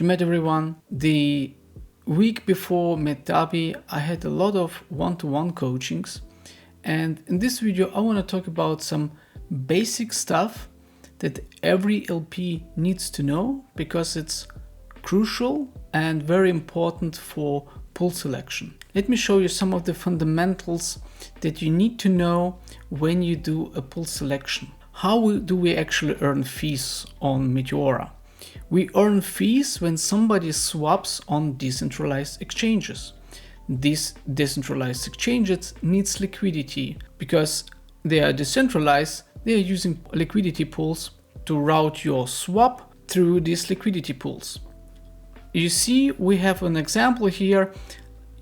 Met everyone. The week before Meteora, I had a lot of one-to-one coachings, and in this video I want to talk about some basic stuff that every LP needs to know because it's crucial and very important for pool selection. Let me show you some of the fundamentals that you need to know when you do a pool selection. How do we actually earn fees on Meteora? We earn fees when somebody swaps on decentralized exchanges. These decentralized exchanges needs liquidity because they are decentralized. They are using liquidity pools to route your swap through these liquidity pools. You see, we have an example here.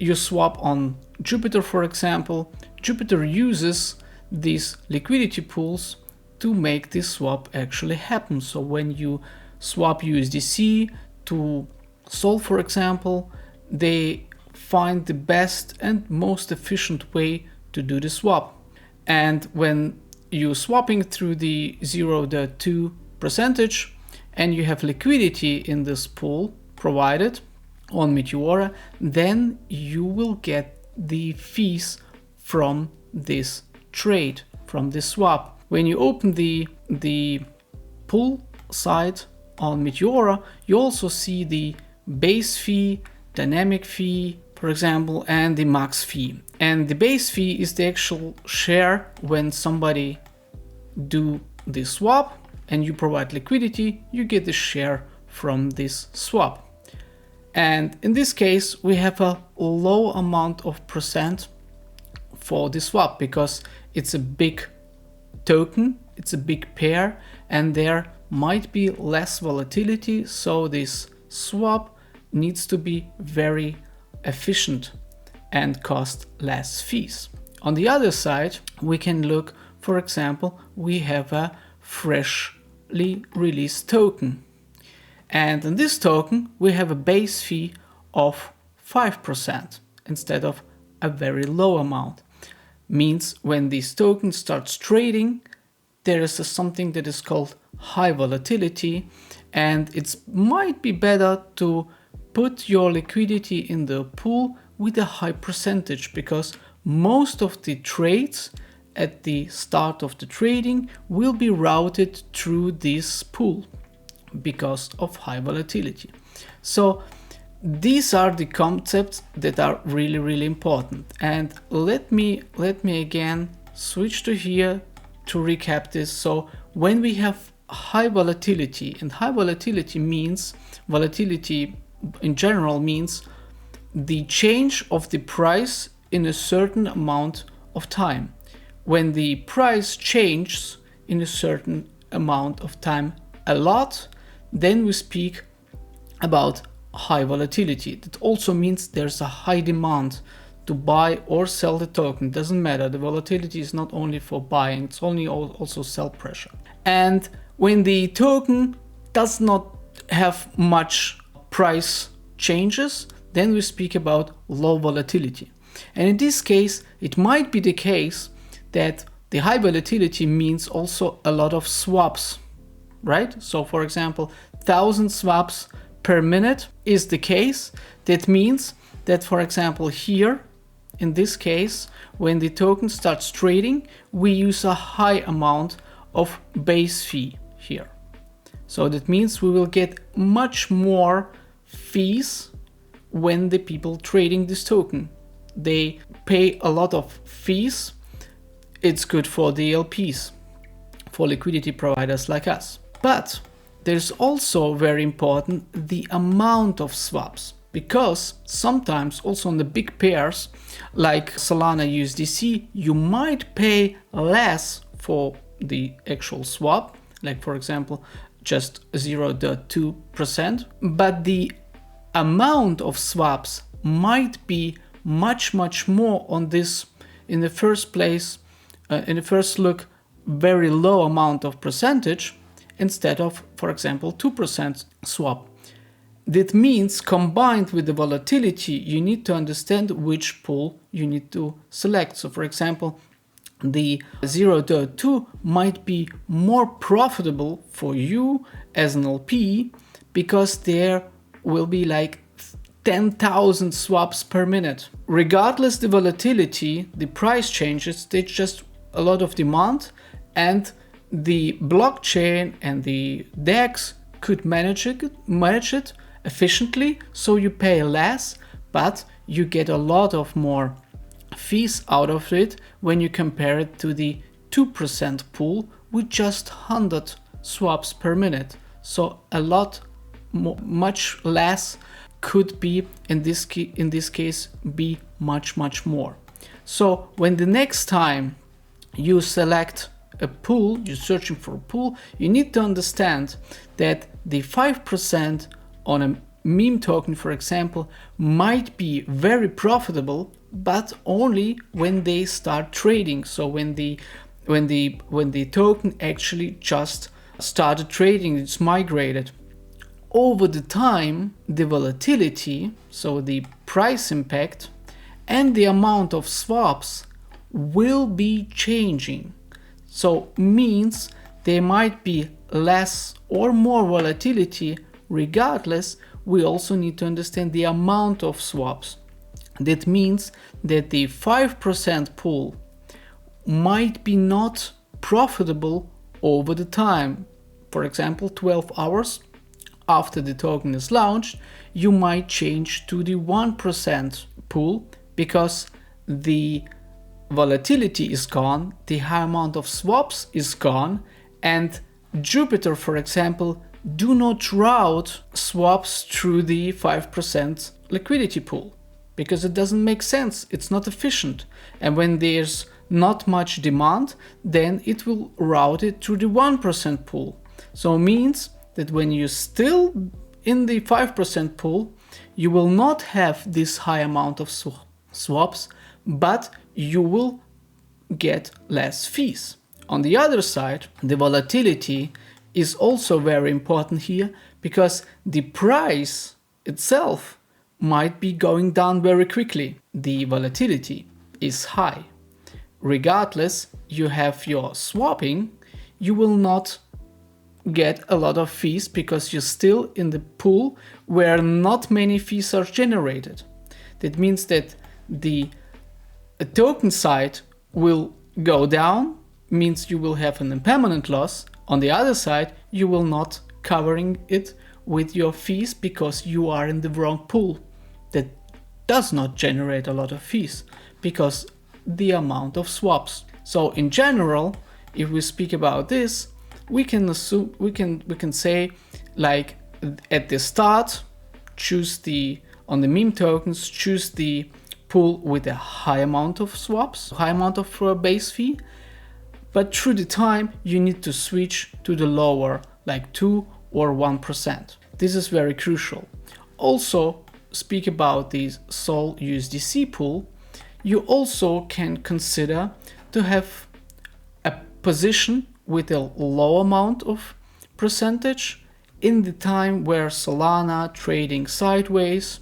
You swap on Jupiter, for example. Jupiter uses these liquidity pools to make this swap actually happen. So when you swap USDC to Sol, for example, they find the best and most efficient way to do the swap. And when you're swapping through the 0.2% and you have liquidity in this pool provided on Meteora, then you will get the fees from this trade, from this swap. When you open the pool site on Meteora, you also see the base fee, dynamic fee, for example, and the max fee. And the base fee is the actual share when somebody do the swap and you provide liquidity, you get the share from this swap. And in this case, we have a low amount of percent for the swap because it's a big token, it's a big pair, and there might be less volatility, so this swap needs to be very efficient and cost less fees. On the other side, we can look, for example, we have a freshly released token. And in this token, we have a base fee of 5% instead of a very low amount. Means when this token starts trading, there is something that is called high volatility, and it might be better to put your liquidity in the pool with a high percentage because most of the trades at the start of the trading will be routed through this pool because of high volatility. So these are the concepts that are really important. And let me again switch to here to recap this. So when we have high volatility, and high volatility means, volatility in general means the change of the price in a certain amount of time. When the price changes in a certain amount of time a lot, then we speak about high volatility. That also means there's a high demand to buy or sell the token. Doesn't matter. The volatility is not only for buying, it's only also sell pressure. And when the token does not have much price changes, then we speak about low volatility. And in this case, it might be the case that the high volatility means also a lot of swaps, right? So for example, 1,000 swaps per minute is the case. That means that, for example, here, in this case, when the token starts trading, we use a high amount of base fee here. So that means we will get much more fees when the people trading this token. They pay a lot of fees. It's good for the LPs, for liquidity providers like us. But there's also very important the amount of swaps, because sometimes also on the big pairs like Solana USDC, you might pay less for the actual swap, like for example, just 0.2%, but the amount of swaps might be much more on this, in the first place, in the first look, very low amount of percentage instead of, for example, 2% swap. That means combined with the volatility, you need to understand which pool you need to select. So for example, the 0.2 might be more profitable for you as an LP because there will be like 10,000 swaps per minute. Regardless the volatility, the price changes, there's just a lot of demand, and the blockchain and the DEX could manage it efficiently, so you pay less, but you get a lot of more fees out of it when you compare it to the 2% pool with just 100 swaps per minute. So a lot much less could be in this case be much more. So when the next time you select a pool, you're searching for a pool, you need to understand that the 5% on a meme token, for example, might be very profitable, but only when they start trading. So when the token actually just started trading, it's migrated. Over the time, the volatility, so the price impact and the amount of swaps will be changing. So means there might be less or more volatility. Regardless, we also need to understand the amount of swaps. That means that the 5% pool might be not profitable over the time. For example, 12 hours after the token is launched, you might change to the 1% pool because the volatility is gone, the high amount of swaps is gone, and Jupiter, for example, do not route swaps through the 5% liquidity pool because it doesn't make sense, it's not efficient. And when there's not much demand, then it will route it through the 1% pool. So it means that when you're still in the 5% pool, you will not have this high amount of swaps, but you will get less fees. On the other side, the volatility is also very important here because the price itself might be going down very quickly. The volatility is high. Regardless, you have your swapping, you will not get a lot of fees because you're still in the pool where not many fees are generated. That means that the token side will go down, means you will have an impermanent loss. On the other side, you will not covering it with your fees because you are in the wrong pool that does not generate a lot of fees because the amount of swaps. So in general, if we speak about this, we can assume we can say, like, at the start, on the meme tokens, choose the pool with a high amount of swaps, high amount of base fee, but through the time you need to switch to the lower, like 2 or 1%. This is very crucial. Also speak about the Sol USDC pool. You also can consider to have a position with a low amount of percentage in the time where Solana trading sideways,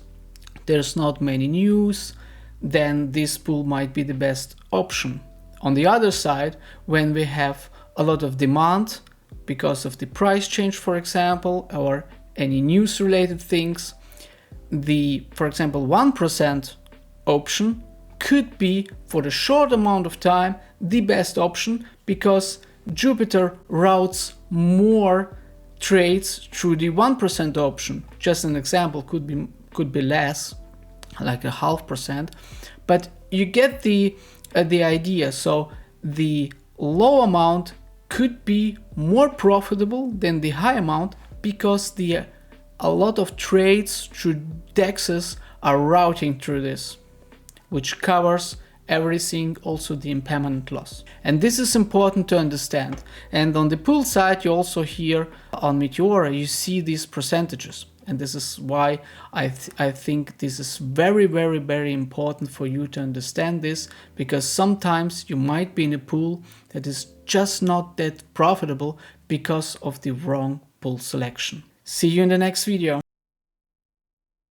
there's not many news, then this pool might be the best option. On the other side, when we have a lot of demand because of the price change, for example, or any news related things, the, for example, 1% option could be for the short amount of time the best option because Jupiter routes more trades through the 1% option. Just an example, could be less, like 0.5%, but you get the idea. So the low amount could be more profitable than the high amount because a lot of trades through DEXs are routing through this, which covers everything, also the impermanent loss. And this is important to understand. And on the pool side, you also hear on Meteora, you see these percentages. And this is why I think this is very, very, very important for you to understand this, because sometimes you might be in a pool that is just not that profitable because of the wrong pool selection. See you in the next video.